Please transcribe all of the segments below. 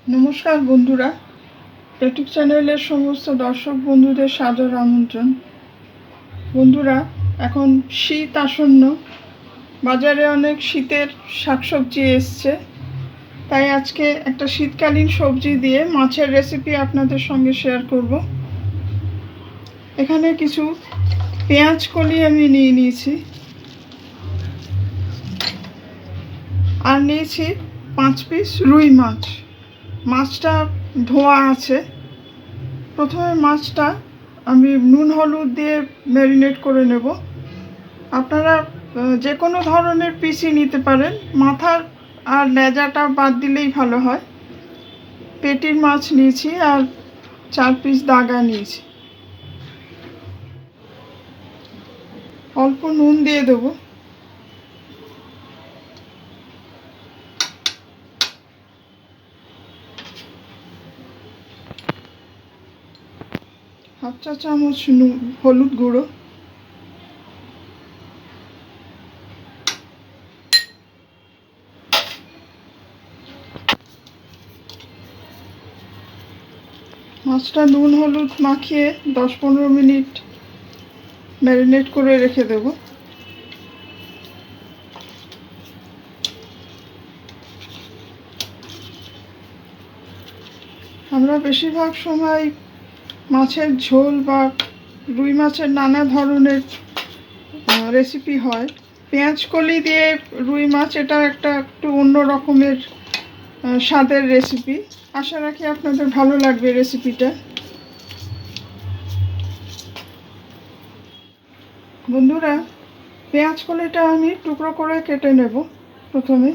নমস্কার বন্ধুরা, ইউটিউব চ্যানেলের সমস্ত দর্শক বন্ধুদের সাদর আমন্ত্রণ। বন্ধুরা, এখন শীত আসন্ন, বাজারে অনেক শীতের শাকসবজি এসছে, তাই আজকে একটা শীতকালীন সবজি দিয়ে মাছের রেসিপি আপনাদের সঙ্গে শেয়ার করব। এখানে কিছু পেঁয়াজ কলি আমি নিয়ে নিয়েছি, আর নিয়েছি 5 পিস রুই মাছ। মাছটা ধোয়া আছে। প্রথমে মাছটা আমি নুন হলুদ দিয়ে ম্যারিনেট করে নেব। আপনারা যে কোনো ধরনের পিসই নিতে পারেন, মাথার আর লেজাটা বাদ দিলেই ভালো হয়। পেটির মাছ নিয়েছি আর 4 পিস দাগা নিয়েছি। অল্প নুন দিয়ে দেবো। হাফ চা চামচ হলুদ গুঁড়ো, মাছটা নুন হলুদ মাখিয়ে 10-15 মিনিট ম্যারিনেট করে রেখে দেব। আমরা বেশিরভাগ সময় মাছের ঝোল বা রুই মাছের নানা ধরনের রেসিপি হয়। পেঁয়াজ কলি দিয়ে রুই মাছ, এটা একটু অন্য রকমের স্বাদের রেসিপি। আশা রাখি আপনাদের ভালো লাগবে রেসিপিটা। বন্ধুরা, পেঁয়াজ কলিটা আমি টুকরো করে কেটে নেব। প্রথমে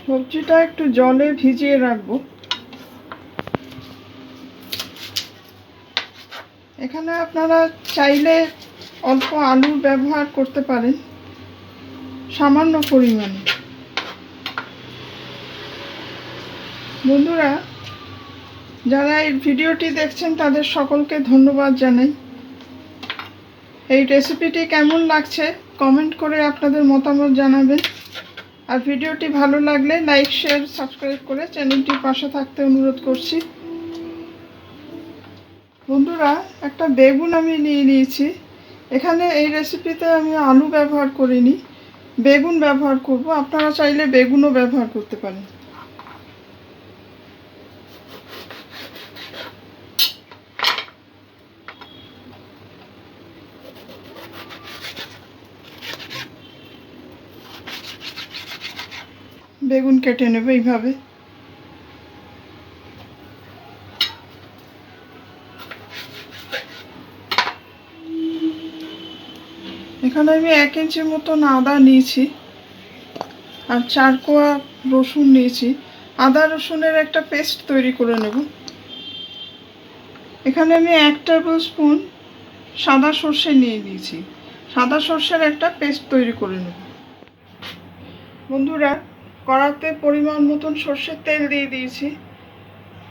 সবজিটা একটু জলে ভিজিয়ে রাখবো। এখানে আপনারা চাইলে অল্প আলু ব্যবহার করতে পারেন, সামান্য পরিমাণে। বন্ধুরা, যারা এই ভিডিওটি দেখছেন তাদের সকলকে ধন্যবাদ জানাই। এই রেসিপিটি কেমন লাগছে কমেন্ট করে আপনাদের মতামত জানাবেন। আর ভিডিওটি ভালো লাগলে লাইক, শেয়ার, সাবস্ক্রাইব করে চ্যানেলটির পাশে থাকতে অনুরোধ করছি। বন্ধুরা, একটা বেগুন আমি নিয়ে নিয়েছি। এখানে এই রেসিপিতে আমি আলু ব্যবহার করিনি, বেগুন ব্যবহার করব। আপনারা চাইলে বেগুনও ব্যবহার করতে পারেন। বেগুন কেটে নেব এইভাবে। এখানে আমি 1 ইঞ্চি মতন আদা নিয়েছি আর 4 কোয়া রসুন নিয়েছি। আদা রসুনের একটা পেস্ট তৈরি করে নেব। এখানে আমি 1 টেবিল স্পুন সাদা সর্ষে নিয়ে নিয়েছি। সাদা সর্ষের একটা পেস্ট তৈরি করে নেব। বন্ধুরা, কড়াতে পরিমাণ মতন সর্ষের তেল দিয়ে দিয়েছি।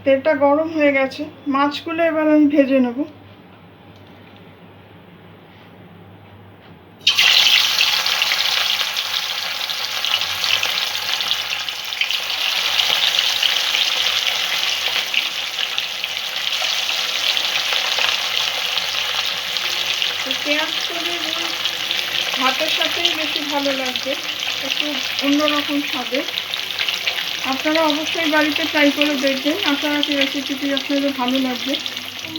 তেলটা গরম হয়ে গেছে। মাছগুলো এবার আমি ভেজে নেব। পেঁয়াজ কলি ভাতের সাথেই বেশি ভালো লাগবে, একটু অন্যরকম স্বাদে। আপনারা অবশ্যই বাড়িতে ট্রাই করে দেখবেন। আশা রাখি রেসিপিটি আপনাদের ভালো লাগবে।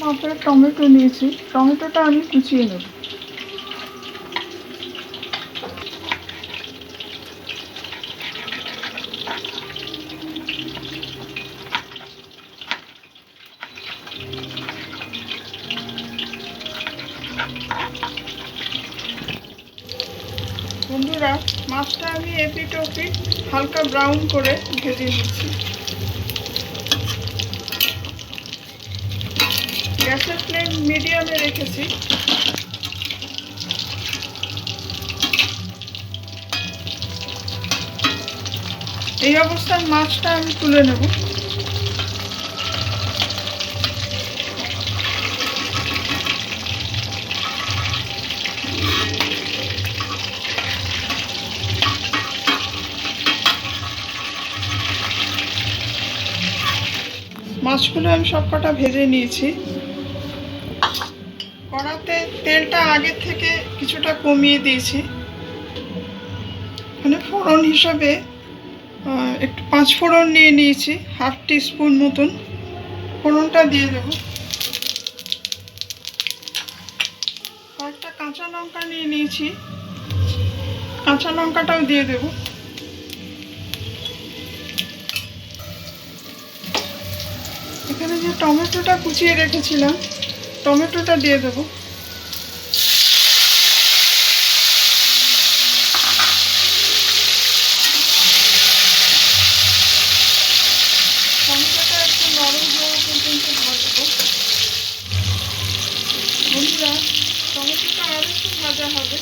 মাপের টমেটো নিয়েছি, টমেটোটা আমি কুচিয়ে নেব। বন্ধুরা, মাছটা আমি এপিট ওপিট হালকা ব্রাউন করে ভেজে নিচ্ছি। গ্যাসের ফ্লেম মিডিয়ামে রেখেছি। এই অবস্থায় মাছটা আমি তুলে নেব। মাছগুলো আমি সব কটা ভেজে নিয়েছি। কড়াতে তেলটা আগের থেকে কিছুটা কমিয়ে দিয়েছি। এখানে ফোড়ন হিসাবে একটু 5 ফোড়ন নিয়ে নিয়েছি, হাফ টিস্পুন মতন। ফোড়নটা দিয়ে দেব। কয়েকটা কাঁচা লঙ্কা নিয়ে নিয়েছি, কাঁচা লঙ্কাটাও দিয়ে দেব। এখানে যে টমেটোটা কুচিয়ে রেখেছিলাম, টমেটোটা দিয়ে দেব। টমেটোটা একটু নরম হওয়া পর্যন্ত ভাজবো। বন্ধুরা, টমেটোটা আর একটু ভাজা হবে।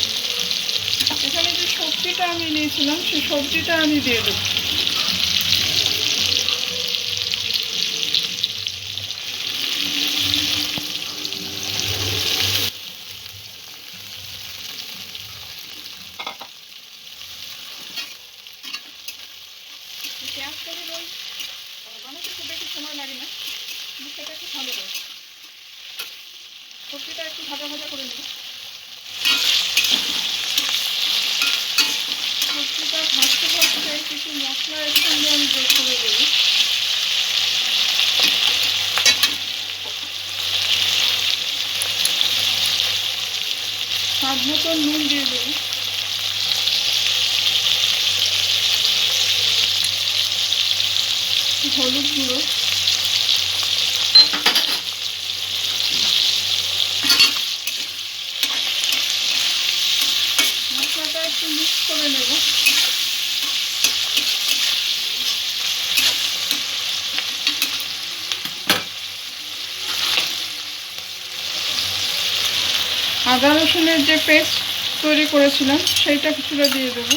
এখানে যে সবজিটা আমি নিয়েছিলাম, সেই সবজিটা আমি দিয়ে দেবো। পেঁয়াজ করে রোল বানাতে খুব বেশি সময় লাগে না, কিন্তু সেটা একটু ভালো করে সবজিটা একটু ভাজা ভাজা করে নেব। সবজিটা ভাজতে ভাজতে কিছু মশলা এর সঙ্গে আমি যোগ করে দেবো। স্বাদ মতো নুন দিয়ে দেবো। হলুদ গুঁড়ো, মশলাটা একটু মিক্স করে নেব। আদা রসুনের যে পেস্ট তৈরি করেছিলাম, সেইটা কিছুটা দিয়ে দেবো।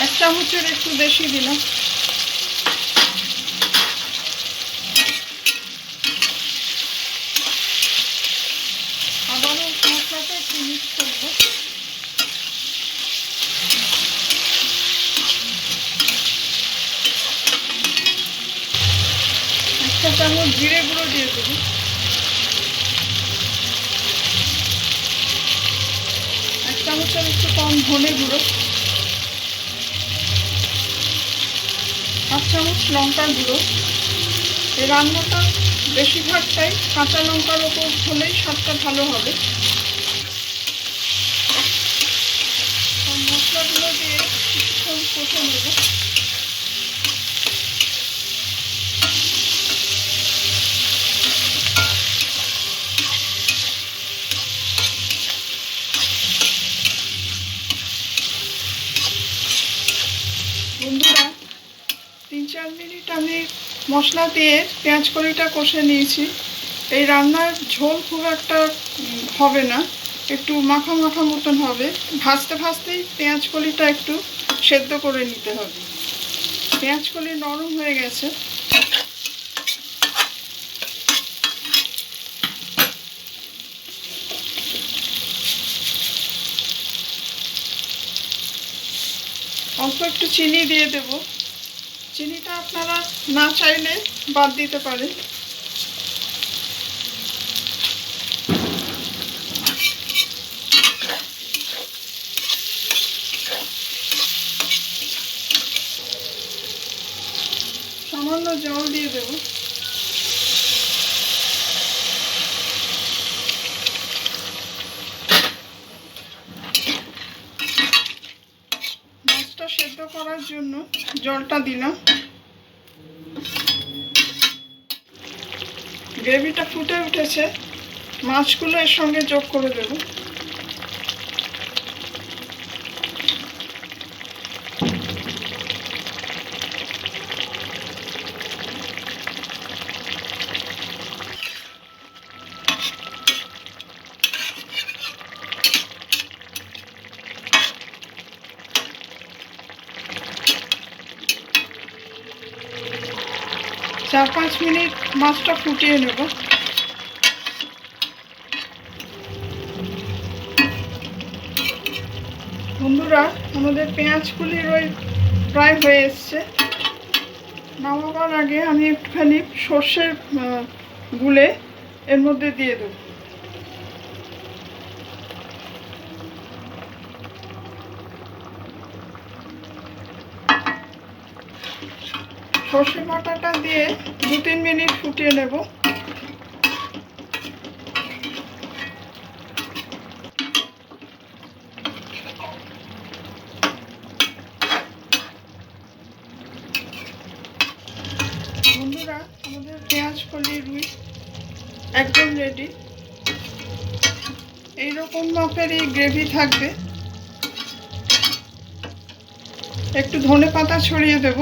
এক চামচের একটু বেশি দিলাম। আবারও মশলাটা একটু মিক্স করবো। একটা চামচ জিরে গুঁড়ো দিয়ে দেবো। এক চামচের একটু কম ধনে গুঁড়ো। হাফ চামচ লঙ্কা গুঁড়ো। এই রান্নাটা বেশিরভাগটাই কাঁচা লঙ্কার ওপর হলেই স্বাদটা ভালো হবে। মশলাগুলো দিয়ে কিছুক্ষণ কষে নেব। বন্ধুরা, 3-4 মিনিট আমি মশলা দিয়ে পেঁয়াজ কড়িটা কষে নিয়েছি। এই রান্নার ঝোল খুব একটা হবে না, একটু মাখা মাখা মতন হবে। ভাজতে ভাজতেই পেঁয়াজ কলিটা একটু সেদ্ধ করে নিতে হবে। পেঁয়াজ কলি নরম হয়ে গেছে। অল্প একটু চিনি দিয়ে দেব। চিনিটা আপনারা না চাইলে বাদ দিতে পারেন। সামান্য জল দিয়ে দেব। মাছটা সেদ্ধ করার জন্য জলটা দিলাম। গ্রেভিটা ফুটে উঠেছে, মাছগুলো এর সঙ্গে যোগ করে দেব। 4-5 মিনিট মাছটা ফুটিয়ে নেব। বন্ধুরা, আমাদের পেঁয়াজগুলি প্রায় হয়ে এসছে। নামাবার আগে আমি একটুখানি সর্ষের গুলে এর মধ্যে দিয়ে দেব। সর্ষে বাটাটা দিয়ে 2-3 মিনিট ফুটিয়ে নেব। বন্ধুরা, আমাদের পেঁয়াজ কলি রুই একদম রেডি। এইরকম মাপের এই গ্রেভি থাকবে। একটু ধনে পাতা ছড়িয়ে দেব।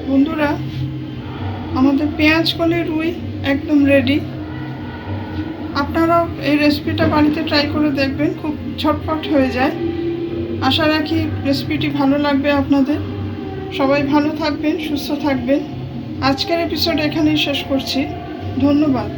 বন্ধুরা, আমাদের পেঁয়াজ কলি রুই একদম রেডি। আপনারাও এই রেসিপিটা বাড়িতে ট্রাই করে দেখবেন, খুব ঝটপট হয়ে যায়। আশা রাখি রেসিপিটি ভালো লাগবে আপনাদের। সবাই ভালো থাকবেন, সুস্থ থাকবেন। আজকের এপিসোড এখানেই শেষ করছি। ধন্যবাদ।